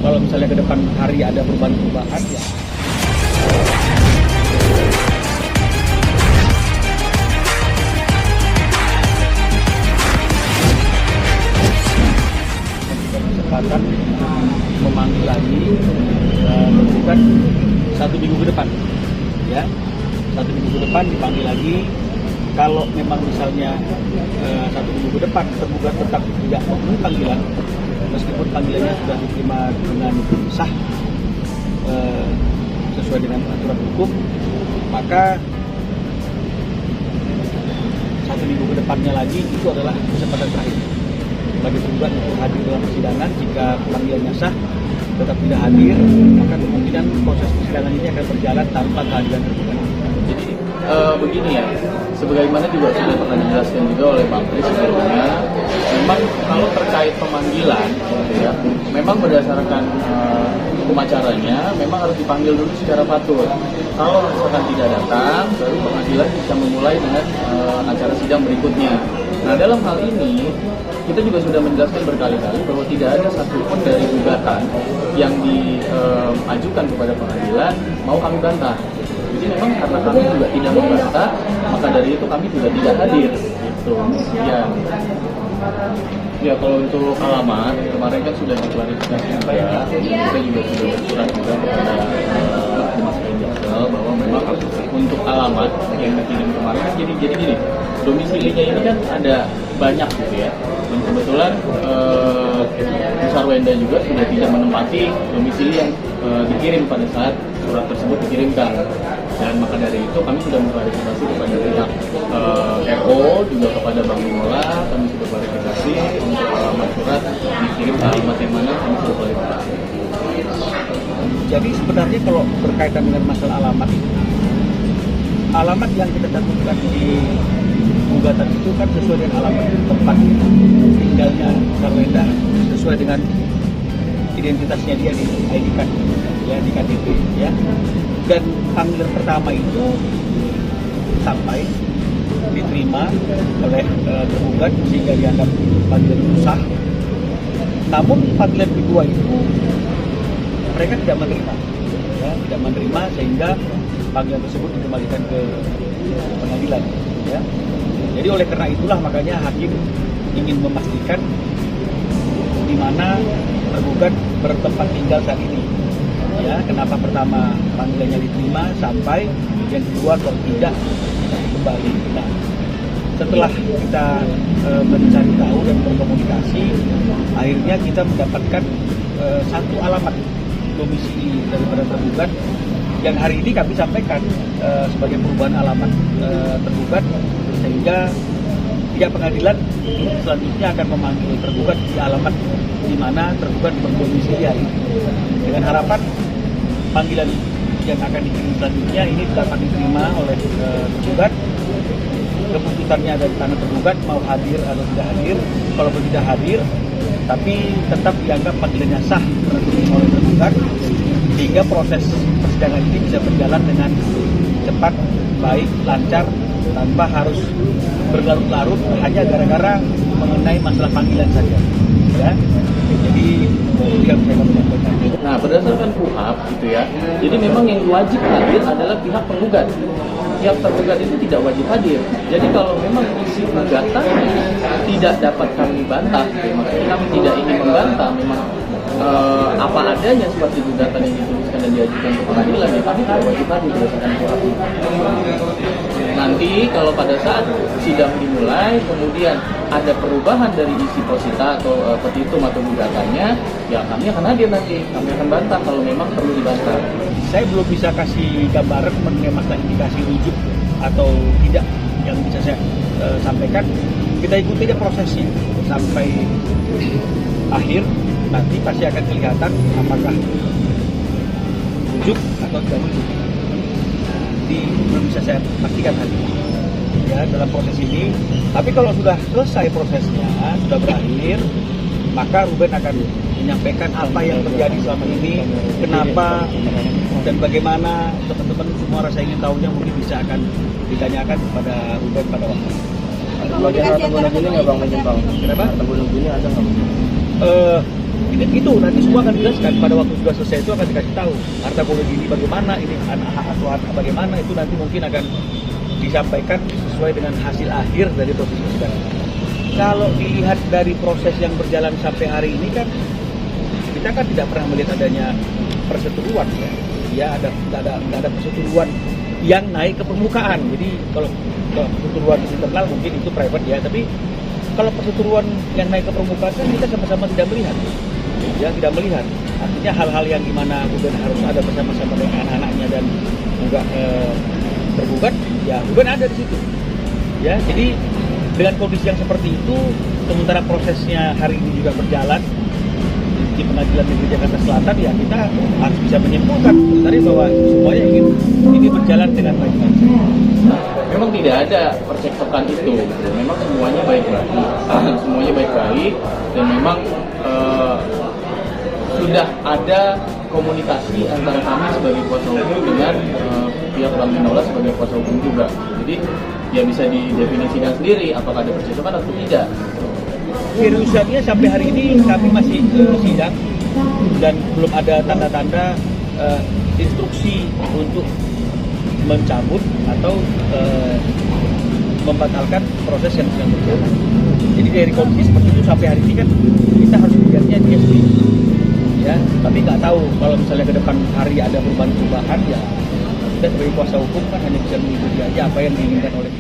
kalau misalnya ke depan hari ada perubahan-perubahan ya. Kesempatan memanggil lagi bukan 1 minggu ke depan ya, 1 minggu ke depan dipanggil lagi. Kalau memang misalnya 1 minggu ke depan tergugat tetap tidak memenuhi panggilan, meskipun panggilannya sudah diterima dengan sah sesuai dengan aturan hukum, maka 1 minggu ke depannya lagi itu adalah kesempatan terakhir bagi tergugat untuk hadir dalam persidangan. Jika panggilannya sah tetap tidak hadir, maka kemungkinan proses persidangan ini akan berjalan tanpa kehadiran tergugat. Jadi begini ya, sebagaimana juga sudah pernah dijelaskan juga oleh Bang Kris sebelumnya, memang kalau terkait pemanggilan, gitu ya, memang berdasarkan hukum acaranya, memang harus dipanggil dulu secara fatur. Kalau misalkan tidak datang, baru pengadilan bisa memulai dengan acara sidang berikutnya. Nah, dalam hal ini kita juga sudah menjelaskan berkali-kali bahwa tidak ada satupun dari gugatan yang diajukan kepada pengadilan mau kami bantah. Jadi memang karena kami juga tidak membantah, maka dari itu kami juga tidak hadir. Gitu. Ya kalau untuk alamat kemarin kan sudah diklarifikasi juga. Kita juga sudah bersurat juga kepada Mas Jaksel bahwa memang untuk alamat yang dikirim kemarin kan jadi gini, domisilinya ini kan ada banyak gitu ya. Dan kebetulan Besar Wenda juga sudah tidak menempati domisili yang dikirim pada saat surat tersebut dikirimkan. Dan maka dari itu kami sudah mengklarifikasi kepada pihak RO juga kepada Bang Mola, kami sudah klarifikasi untuk alamat surat dikirim ke alamat yang mana kami sudah klarifikasi. Jadi sebenarnya kalau berkaitan dengan masalah alamat itu, alamat yang kita cantumkan di gugatan itu kan sesuai dengan alamat tempat tinggalnya Sarwenda, sesuai dengan identitasnya dia di ID card ya, di KTP ya. Dan panggilan pertama itu sampai diterima oleh tergugat sehingga dianggap panggilan itu sah. Namun panggilan kedua itu mereka tidak menerima, ya, tidak menerima sehingga panggilan tersebut dikembalikan ke pengadilan. Ya. Jadi oleh karena itulah makanya hakim ingin memastikan di mana tergugat bertempat tinggal saat ini. Ya, kenapa pertama panggilannya diterima sampai yang kedua kalau tidak kembali. Nah, setelah kita mencari tahu dan berkomunikasi, akhirnya kita mendapatkan satu alamat domisili daripada tergugat yang hari ini kami sampaikan sebagai perubahan alamat tergugat, sehingga pihak pengadilan selanjutnya akan memanggil tergugat di alamat di mana tergugat berdomisili hari ini. Dengan harapan panggilan yang akan dikirim selanjutnya ini dapat diterima oleh tergugat. Keputusannya dari tangan tergugat mau hadir atau tidak hadir. Kalau tidak hadir, tapi tetap dianggap panggilannya sah oleh tergugat, sehingga proses persidangan ini bisa berjalan dengan cepat, baik, lancar, tanpa harus berlarut-larut hanya gara-gara mengenai masalah panggilan saja. Ya, jadi itu yang saya menyampaikan. Nah, berdasarkan KUHP gitu ya, jadi memang yang wajib hadir adalah pihak penggugat. Pihak tergugat itu tidak wajib hadir. Jadi kalau memang isi gugatannya tidak dapat kami bantah, gitu, maksudnya kami tidak ingin membantah, memang apa adanya seperti gugatan yang dituliskan dan diajukan ke pengadilan, ya kami tidak wajib hadir berdasarkan KUHP. Nanti kalau pada saat sidang dimulai, kemudian ada perubahan dari isi posita atau petitum atau gugatannya, ya kami akan hadir nanti, kami akan bantah kalau memang perlu dibantah. Saya belum bisa kasih gambaran mengenai masalah indikasi rujuk atau tidak yang bisa saya sampaikan. Kita ikuti aja prosesnya sampai akhir, nanti pasti akan kelihatan apakah rujuk atau tidak rujuk. Nanti belum bisa saya pastikan hari ini ya dalam proses ini. Tapi kalau sudah selesai prosesnya, sudah berakhir, maka Ruben akan menyampaikan apa yang terjadi selama ini, kenapa dan bagaimana. Teman-teman semua rasa ingin tahunya mungkin bisa akan ditanyakan kepada Ruben pada waktu. Bagian tunggu ini nggak bang menyimpang? Kenapa? Tunggu ini ada nggak? itu nanti semua akan dijelaskan pada waktu sudah selesai, itu akan dikasih tahu harta gono ini bagaimana, ini anak hak asuh anak bagaimana, itu nanti mungkin akan disampaikan sesuai dengan hasil akhir dari proses persidangan. Kalau dilihat dari proses yang berjalan sampai hari ini kan kita kan tidak pernah melihat adanya perseteruan ya, nggak ada perseteruan yang naik ke permukaan. Jadi kalau perseteruan internal mungkin itu private ya, tapi kalau perseteruan yang naik ke permukaan kan kita sama-sama tidak melihat, ya tidak melihat. Artinya hal-hal yang dimana Buben harus ada bersama-sama dengan anak-anaknya dan juga tergugat, ya Buben ada di situ. Ya, jadi dengan kondisi yang seperti itu, sementara prosesnya hari ini juga berjalan di Pengadilan Negeri Jakarta Selatan, ya kita harus bisa menyimpulkan sebenarnya bahwa semuanya ingin ini berjalan dengan baik. Memang tidak ada percekcokan itu, memang semuanya baik-baik, dan memang sudah ada komunikasi antara kami sebagai kuasa hukum dengan pihak Bank Minola sebagai kuasa hukum juga. Jadi ya bisa didefinisikan sendiri apakah ada percekcokan atau tidak. Seriusannya sampai hari ini kami masih sidang dan belum ada tanda-tanda instruksi untuk mencabut atau membatalkan proses yang sedang berjalan. Jadi dari kondisi seperti itu sampai hari ini kan kita harus melihatnya di SP, ya. Tapi nggak tahu kalau misalnya ke depan hari ada perubahan-perubahan, ya kita sebagai kuasa hukum kan hanya bisa mengikuti aja apa yang diinginkan oleh